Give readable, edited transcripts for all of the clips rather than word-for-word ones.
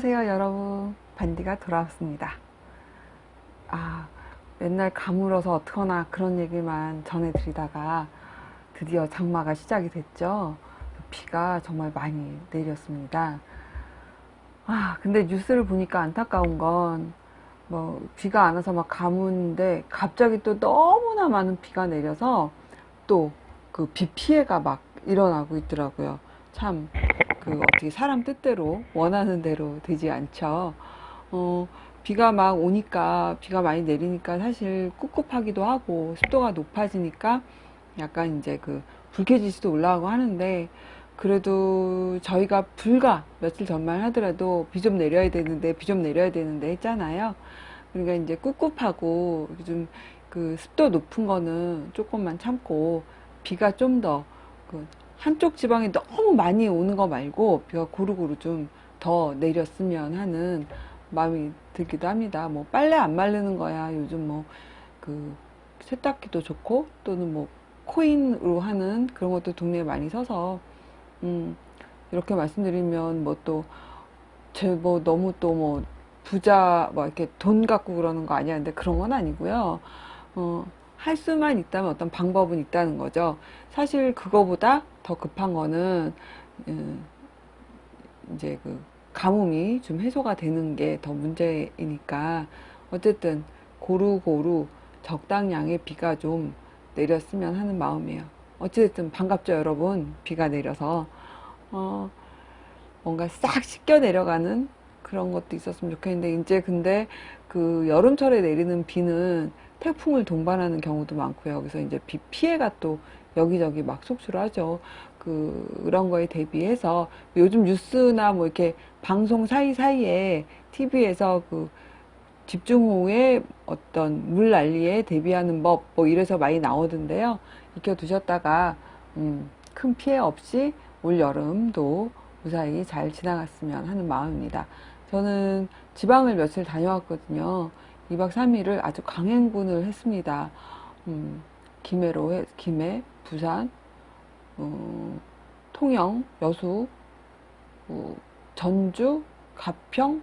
안녕하세요 여러분, 반디가 돌아왔습니다. 맨날 가물어서 어떡하나 그런 얘기만 전해드리다가 드디어 장마가 시작이 됐죠. 비가 정말 많이 내렸습니다. 근데 뉴스를 보니까 안타까운 건 비가 안 와서 막 가뭄인데 갑자기 또 너무나 많은 비가 내려서 또 그 비 피해가 막 일어나고 있더라고요. 참 어떻게 사람 뜻대로 원하는 대로 되지 않죠. 비가 막 오니까, 비가 많이 내리니까 사실 꿉꿉하기도 하고 습도가 높아지니까 약간 이제 불쾌지수도 올라가고 하는데, 그래도 저희가 불과 며칠 전만 하더라도 비 좀 내려야 되는데 비 좀 내려야 되는데 했잖아요. 그러니까 이제 꿉꿉하고 좀 습도 높은 거는 조금만 참고, 비가 좀 더 한쪽 지방에 너무 많이 오는 거 말고 비가 고루고루 좀 더 내렸으면 하는 마음이 들기도 합니다. 뭐 빨래 안 마르는 거야 요즘 세탁기도 좋고, 또는 코인으로 하는 그런 것도 동네에 많이 서서 이렇게 말씀드리면 너무 부자 이렇게 돈 갖고 그러는 거 아니야. 근데 그런 건 아니고요. 할 수만 있다면 어떤 방법은 있다는 거죠. 사실 그거보다 더 급한 거는 이제 가뭄이 좀 해소가 되는 게 더 문제이니까, 어쨌든 고루고루 적당량의 비가 좀 내렸으면 하는 마음이에요. 어쨌든 반갑죠 여러분. 비가 내려서 뭔가 싹 씻겨 내려가는 그런 것도 있었으면 좋겠는데, 이제 근데 여름철에 내리는 비는 태풍을 동반하는 경우도 많고요. 그래서 이제 비 피해가 또 여기저기 막 속출하죠. 그런 거에 대비해서 요즘 뉴스나 이렇게 방송 사이사이에 TV에서 집중호우의 어떤 물 난리에 대비하는 법 이래서 많이 나오던데요. 익혀두셨다가 큰 피해 없이 올 여름도 무사히 잘 지나갔으면 하는 마음입니다. 저는 지방을 며칠 다녀왔거든요. 2박 3일을 아주 강행군을 했습니다. 김해, 부산, 통영, 여수, 전주, 가평,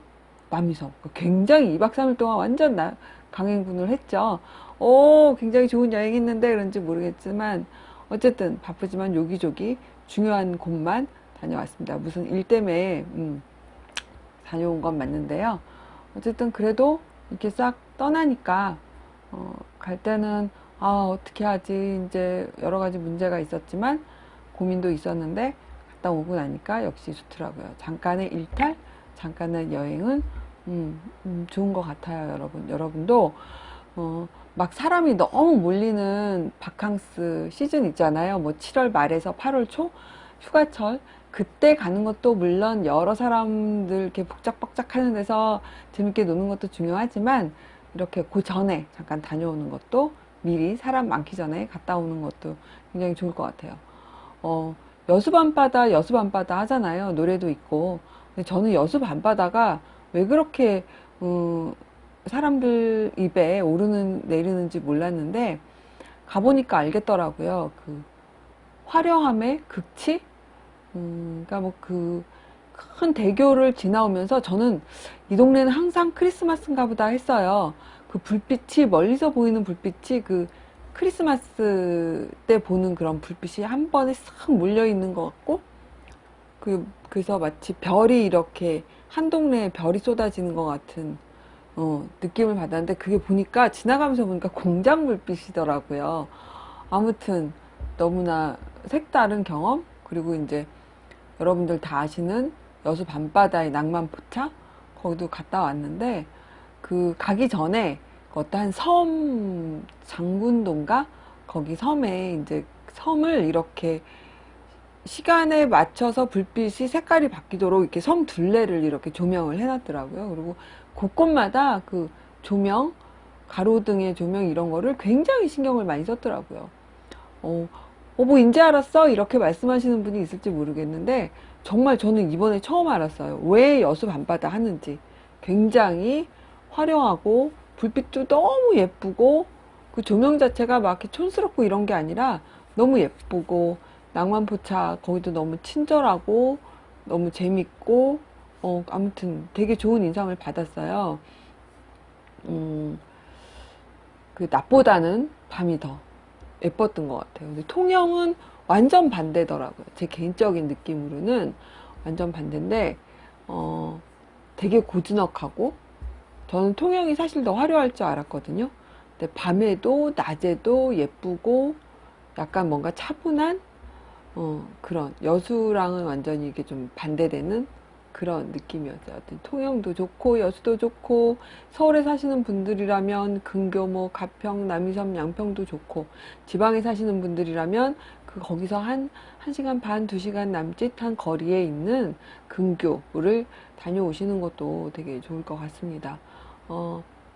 남이섬. 굉장히 2박 3일 동안 완전 강행군을 했죠. 굉장히 좋은 여행했는데 그런지 모르겠지만, 어쨌든 바쁘지만 요기조기 중요한 곳만 다녀왔습니다. 무슨 일 때문에 다녀온 건 맞는데요. 어쨌든 그래도 이렇게 싹 떠나니까 갈 때는 어떻게 하지, 이제 여러 가지 문제가 있었지만 고민도 있었는데 갔다 오고 나니까 역시 좋더라고요. 잠깐의 일탈, 잠깐의 여행은 좋은 것 같아요. 여러분도 막 사람이 너무 몰리는 바캉스 시즌 있잖아요. 7월 말에서 8월 초 휴가철, 그때 가는 것도 물론 여러 사람들 이렇게 복작복작 하는 데서 재밌게 노는 것도 중요하지만, 이렇게 그 전에 잠깐 다녀오는 것도, 미리 사람 많기 전에 갔다 오는 것도 굉장히 좋을 것 같아요. 여수 밤바다 하잖아요. 노래도 있고. 근데 저는 여수 밤바다가 왜 그렇게 사람들 입에 내리는지 몰랐는데, 가보니까 알겠더라고요. 화려함의 극치? 그러니까 큰 대교를 지나오면서 저는 이 동네는 항상 크리스마스인가 보다 했어요. 불빛이, 멀리서 보이는 불빛이 크리스마스 때 보는 그런 불빛이 한 번에 싹 몰려 있는 것 같고, 그래서 마치 별이 이렇게 한 동네에 별이 쏟아지는 것 같은 느낌을 받았는데, 그게 지나가면서 보니까 공장 불빛이더라고요. 아무튼 너무나 색다른 경험. 그리고 이제 여러분들 다 아시는 여수 밤바다의 낭만포차, 거기도 갔다 왔는데, 가기 전에 어떠한 섬, 장군도인가, 거기 섬에 이제 섬을 이렇게 시간에 맞춰서 불빛이 색깔이 바뀌도록 이렇게 섬 둘레를 이렇게 조명을 해놨더라고요. 그리고 곳곳마다 조명, 가로등의 조명 이런 거를 굉장히 신경을 많이 썼더라고요. 이제 알았어? 이렇게 말씀하시는 분이 있을지 모르겠는데, 정말 저는 이번에 처음 알았어요. 왜 여수 밤바다 하는지. 굉장히 화려하고, 불빛도 너무 예쁘고, 조명 자체가 막 이렇게 촌스럽고 이런 게 아니라 너무 예쁘고, 낭만포차 거기도 너무 친절하고, 너무 재밌고, 아무튼 되게 좋은 인상을 받았어요. 음, 그 낮보다는 밤이 더 예뻤던 것 같아요. 근데 통영은 완전 반대더라고요. 제 개인적인 느낌으로는 완전 반대인데, 되게 고즈넉하고, 저는 통영이 사실 더 화려할 줄 알았거든요. 근데 밤에도 낮에도 예쁘고, 약간 뭔가 차분한, 그런, 여수랑은 완전히 이게 좀 반대되는 그런 느낌이었어요. 하여튼 통영도 좋고, 여수도 좋고, 서울에 사시는 분들이라면 근교, 뭐, 가평, 남이섬, 양평도 좋고, 지방에 사시는 분들이라면 거기서 한 시간 반, 2시간 남짓한 거리에 있는 근교를 다녀오시는 것도 되게 좋을 것 같습니다.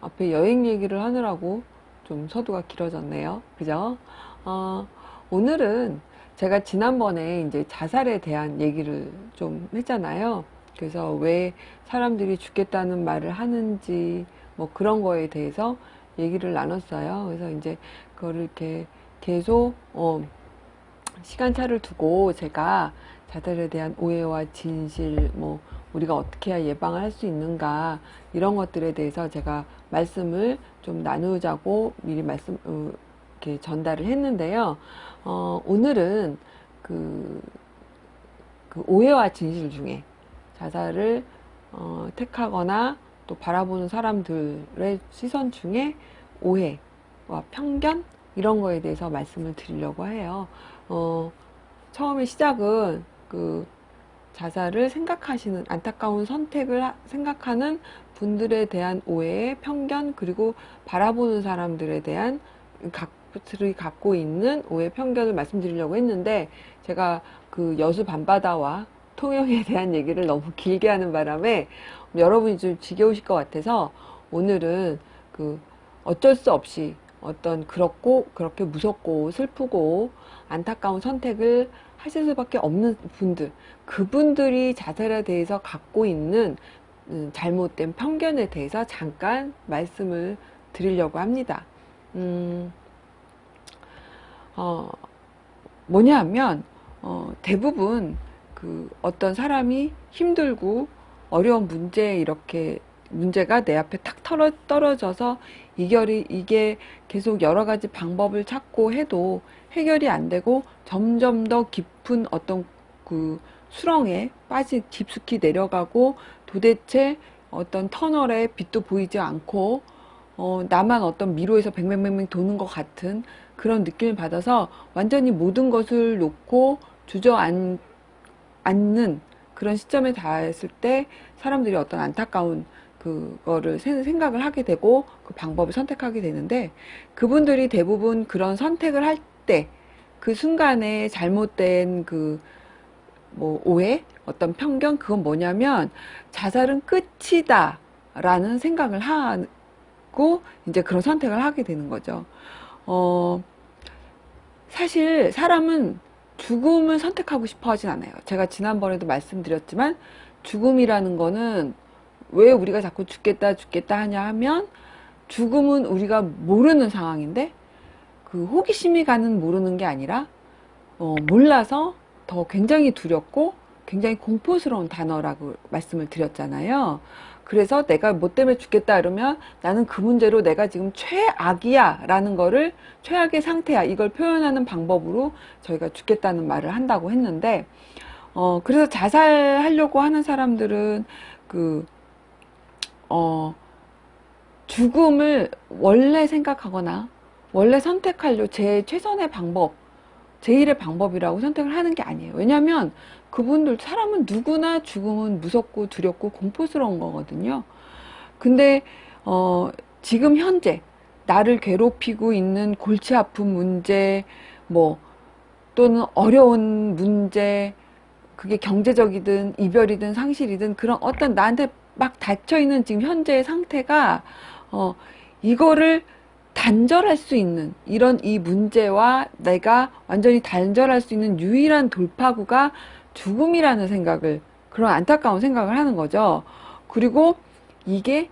앞에 여행 얘기를 하느라고 좀 서두가 길어졌네요. 그죠? 어, 오늘은 제가 지난번에 이제 자살에 대한 얘기를 좀 했잖아요. 그래서 왜 사람들이 죽겠다는 말을 하는지 뭐 그런 거에 대해서 얘기를 나눴어요. 그래서 이제 그거를 이렇게 계속 시간차를 두고 제가 자살에 대한 오해와 진실, 뭐 우리가 어떻게 해야 예방을 할 수 있는가 이런 것들에 대해서 제가 말씀을 좀 나누자고 미리 이렇게 전달을 했는데요. 오늘은 그, 그 오해와 진실 중에 자살을 택하거나 또 바라보는 사람들의 시선 중에 오해와 편견 이런 거에 대해서 말씀을 드리려고 해요. 처음에 시작은 그 자살을 생각하시는 안타까운 선택을 생각하는 분들에 대한 오해, 편견 그리고 바라보는 사람들에 대한 각들이 갖고 있는 오해, 편견을 말씀드리려고 했는데 제가 그 여수 밤바다와 통영에 대한 얘기를 너무 길게 하는 바람에 여러분이 좀 지겨우실 것 같아서 오늘은 그 어쩔 수 없이 어떤 그렇게 무섭고 슬프고 안타까운 선택을 하실 수밖에 없는 분들, 그분들이 자살에 대해서 갖고 있는 잘못된 편견에 대해서 잠깐 말씀을 드리려고 합니다. 뭐냐 하면, 대부분 어떤 사람이 힘들고 어려운 문제가 내 앞에 탁 떨어져서 이게 계속 여러 가지 방법을 찾고 해도 해결이 안 되고 점점 더 깊은 어떤 그 수렁에 깊숙이 내려가고 도대체 어떤 터널에 빛도 보이지 않고 나만 어떤 미로에서 뱅뱅뱅뱅 도는 것 같은 그런 느낌을 받아서 완전히 모든 것을 놓고 주저앉는 그런 시점에 닿았을 때 사람들이 어떤 안타까운 그거를 생각을 하게 되고 그 방법을 선택하게 되는데 그분들이 대부분 그런 선택을 할 때 그 순간에 잘못된 뭐 오해, 어떤 편견 그건 뭐냐면 자살은 끝이다 라는 생각을 하고 이제 그런 선택을 하게 되는 거죠. 사실 사람은 죽음을 선택하고 싶어 하진 않아요. 제가 지난번에도 말씀드렸지만 죽음이라는 거는 왜 우리가 자꾸 죽겠다 하냐 하면 죽음은 우리가 모르는 상황인데 그 호기심이 가는 모르는 게 아니라 몰라서 더 굉장히 두렵고 굉장히 공포스러운 단어라고 말씀을 드렸잖아요. 그래서 내가 뭐 때문에 죽겠다 그러면 나는 그 문제로 내가 지금 최악이야 라는 거를 최악의 상태야 이걸 표현하는 방법으로 저희가 죽겠다는 말을 한다고 했는데 그래서 자살하려고 하는 사람들은 죽음을 원래 생각하거나 원래 선택하려 최선의 방법, 제일의 방법이라고 선택을 하는 게 아니에요. 왜냐하면 사람은 누구나 죽음은 무섭고 두렵고 공포스러운 거거든요. 근데 지금 현재 나를 괴롭히고 있는 골치 아픈 문제, 뭐 또는 어려운 문제, 그게 경제적이든 이별이든 상실이든 그런 어떤 나한테 막 닫혀있는 지금 현재의 상태가 이거를 단절할 수 있는 이 문제와 내가 완전히 단절할 수 있는 유일한 돌파구가 죽음이라는 생각을 그런 안타까운 생각을 하는 거죠. 그리고 이게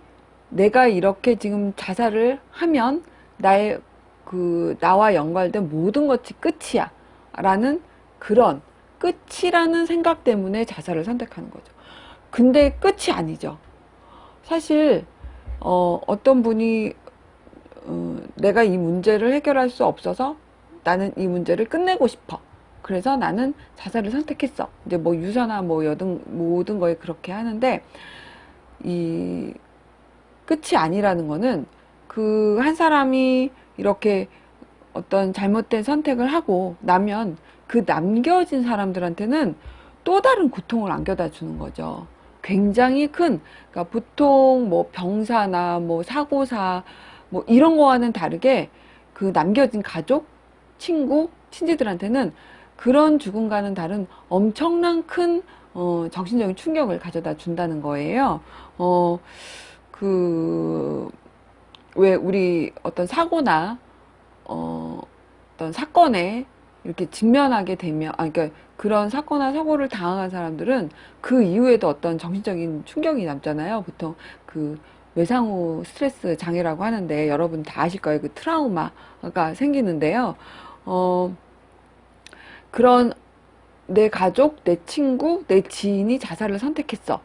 내가 이렇게 지금 자살을 하면 나와 연관된 모든 것이 끝이야 라는 그런 끝이라는 생각 때문에 자살을 선택하는 거죠. 근데 끝이 아니죠. 사실 어떤 분이 내가 이 문제를 해결할 수 없어서 나는 이 문제를 끝내고 싶어. 그래서 나는 자살을 선택했어. 이제 뭐 유서나 뭐 여든 모든 거에 그렇게 하는데, 이 끝이 아니라는 거는 그 한 사람이 이렇게 어떤 잘못된 선택을 하고 나면 그 남겨진 사람들한테는 또 다른 고통을 안겨다 주는 거죠. 굉장히 큰, 그러니까 보통 뭐 병사나 뭐 사고사 뭐 이런 거와는 다르게 그 남겨진 가족, 친구, 친지들한테는 그런 죽음과는 다른 엄청난 큰 정신적인 충격을 가져다 준다는 거예요. 그, 왜 우리 어떤 사고나 어떤 사건에 이렇게 직면하게 되면, 그러니까 그런 사건이나 사고를 당한 사람들은 그 이후에도 어떤 정신적인 충격이 남잖아요. 보통 그 외상후 스트레스 장애라고 하는데 여러분 다 아실 거예요. 그 트라우마가 생기는데요. 어, 그런 내 가족, 내 친구, 내 지인이 자살을 선택했어.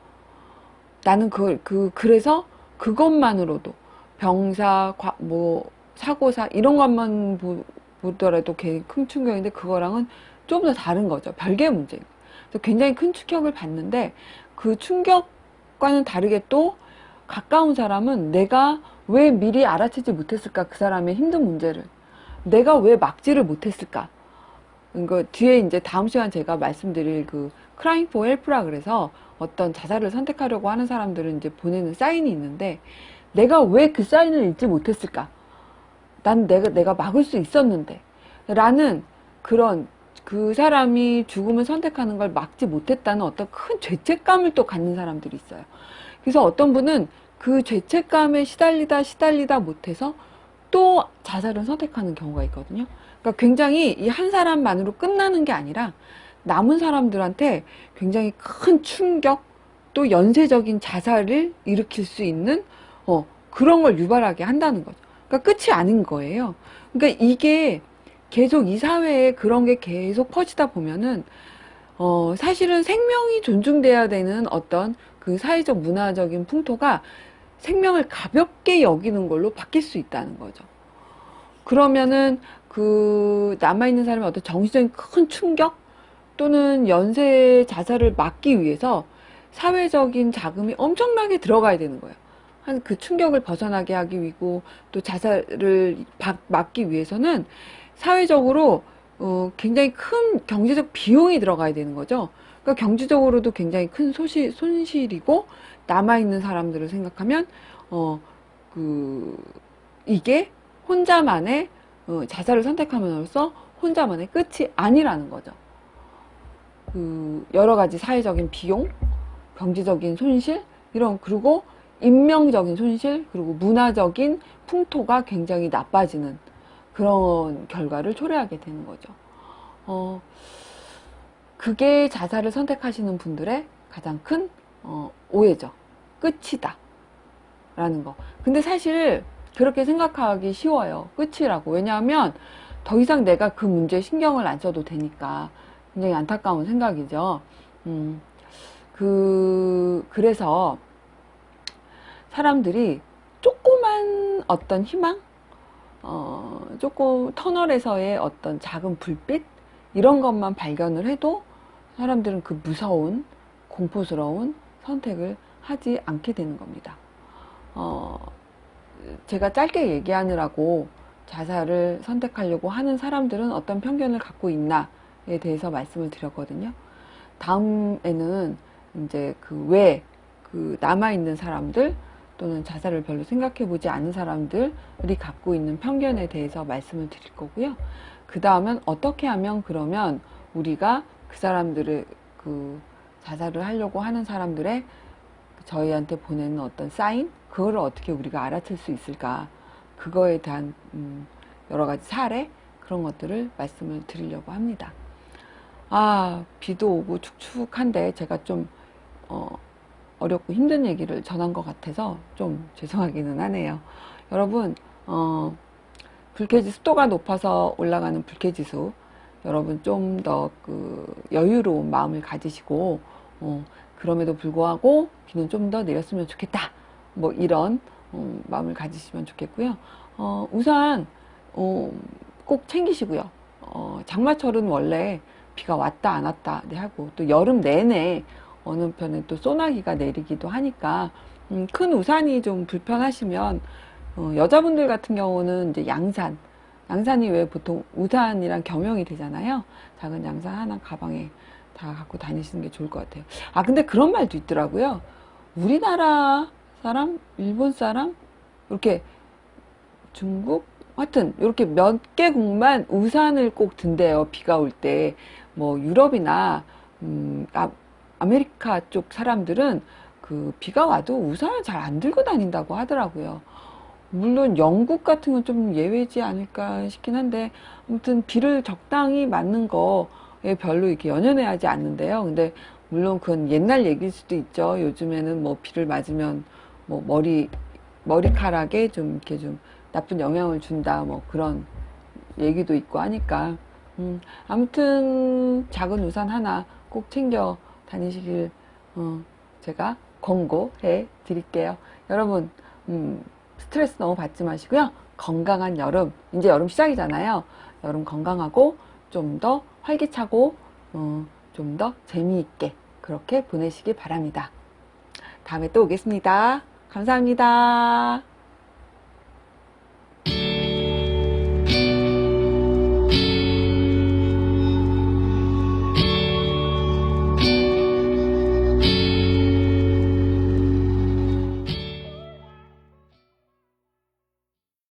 나는 그래서 그것만으로도 병사, 뭐, 사고사, 이런 것만 보더라도 굉장히 큰 충격인데, 그거랑은 좀 더 다른 거죠. 별개의 문제. 그래서 굉장히 큰 충격을 받는데, 그 충격과는 다르게 또 가까운 사람은 내가 왜 미리 알아채지 못했을까? 그 사람의 힘든 문제를. 내가 왜 막지를 못했을까? 이거 뒤에 이제 다음 시간 제가 말씀드릴 그 크라잉 포 헬프라 그래서 어떤 자살을 선택하려고 하는 사람들은 이제 보내는 사인이 있는데, 내가 왜 그 사인을 읽지 못했을까? 난 내가 막을 수 있었는데. 라는 그런 그 사람이 죽음을 선택하는 걸 막지 못했다는 어떤 큰 죄책감을 또 갖는 사람들이 있어요. 그래서 어떤 분은 그 죄책감에 시달리다 못해서 또 자살을 선택하는 경우가 있거든요. 그러니까 굉장히 이 한 사람만으로 끝나는 게 아니라 남은 사람들한테 굉장히 큰 충격, 또 연쇄적인 자살을 일으킬 수 있는 그런 걸 유발하게 한다는 거죠. 그러니까 끝이 아닌 거예요. 그러니까 이게 계속 이 사회에 그런 게 계속 퍼지다 보면은 사실은 생명이 존중돼야 되는 어떤 그 사회적 문화적인 풍토가 생명을 가볍게 여기는 걸로 바뀔 수 있다는 거죠. 그러면은 그 남아있는 사람의 어떤 정신적인 큰 충격 또는 연쇄 자살을 막기 위해서 사회적인 자금이 엄청나게 들어가야 되는 거예요. 한 그 충격을 벗어나게 하기 위고 또 자살을 막기 위해서는 사회적으로 굉장히 큰 경제적 비용이 들어가야 되는 거죠. 그러니까 경제적으로도 굉장히 큰 손실이고 남아있는 사람들을 생각하면 그 이게 혼자만의 자살을 선택함으로써 혼자만의 끝이 아니라는 거죠. 그 여러 가지 사회적인 비용, 경제적인 손실, 그리고 인명적인 손실, 그리고 문화적인 풍토가 굉장히 나빠지는 그런 결과를 초래하게 되는 거죠. 그게 자살을 선택하시는 분들의 가장 큰 오해죠. 끝이다. 라는 거. 근데 사실 그렇게 생각하기 쉬워요. 끝이라고. 왜냐하면 더 이상 내가 그 문제에 신경을 안 써도 되니까 굉장히 안타까운 생각이죠. 그래서 사람들이 조그만 어떤 희망, 조금 터널에서의 어떤 작은 불빛, 이런 것만 발견을 해도 사람들은 그 무서운, 공포스러운 선택을 하지 않게 되는 겁니다. 제가 짧게 얘기하느라고 자살을 선택하려고 하는 사람들은 어떤 편견을 갖고 있나에 대해서 말씀을 드렸거든요. 다음에는 이제 그 남아있는 사람들 또는 자살을 별로 생각해 보지 않은 사람들이 갖고 있는 편견에 대해서 말씀을 드릴 거고요. 그 다음은 어떻게 하면 그러면 우리가 그 사람들을 그 자살을 하려고 하는 사람들의 저희한테 보내는 어떤 사인, 그거를 어떻게 우리가 알아챌 수 있을까, 그거에 대한 여러 가지 사례, 그런 것들을 말씀을 드리려고 합니다. 비도 오고 축축한데 제가 좀 어렵고 힘든 얘기를 전한 것 같아서 좀 죄송하기는 하네요. 여러분, 불쾌지 습도가 높아서 올라가는 불쾌지수, 여러분 좀 더 그 여유로운 마음을 가지시고 그럼에도 불구하고 비는 좀 더 내렸으면 좋겠다. 뭐 이런 마음을 가지시면 좋겠고요. 우산 꼭 챙기시고요. 장마철은 원래 비가 왔다 안 왔다 하고 또 여름 내내 어느 편에 또 소나기가 내리기도 하니까 큰 우산이 좀 불편하시면 여자분들 같은 경우는 이제 양산이 왜 보통 우산이랑 겸용이 되잖아요. 작은 양산 하나 가방에 다 갖고 다니시는 게 좋을 것 같아요. 아, 근데 그런 말도 있더라고요. 우리나라 사람, 일본 사람, 이렇게 중국? 하여튼, 이렇게 몇 개국만 우산을 꼭 든대요. 비가 올 때. 뭐, 유럽이나, 아메리카 쪽 사람들은 그 비가 와도 우산을 잘 안 들고 다닌다고 하더라고요. 물론 영국 같은 건 좀 예외지 않을까 싶긴 한데, 아무튼 비를 적당히 맞는 거에 별로 이렇게 연연해 하지 않는데요. 근데 물론 그건 옛날 얘기일 수도 있죠. 요즘에는 뭐 비를 맞으면 뭐 머리카락에 좀 이렇게 좀 나쁜 영향을 준다. 뭐 그런 얘기도 있고 하니까. 아무튼 작은 우산 하나 꼭 챙겨 다니시길, 제가 권고해 드릴게요. 여러분, 스트레스 너무 받지 마시고요. 건강한 여름, 이제 여름 시작이잖아요. 여름 건강하고 좀 더 활기차고 좀 더 재미있게 그렇게 보내시길 바랍니다. 다음에 또 오겠습니다. 감사합니다.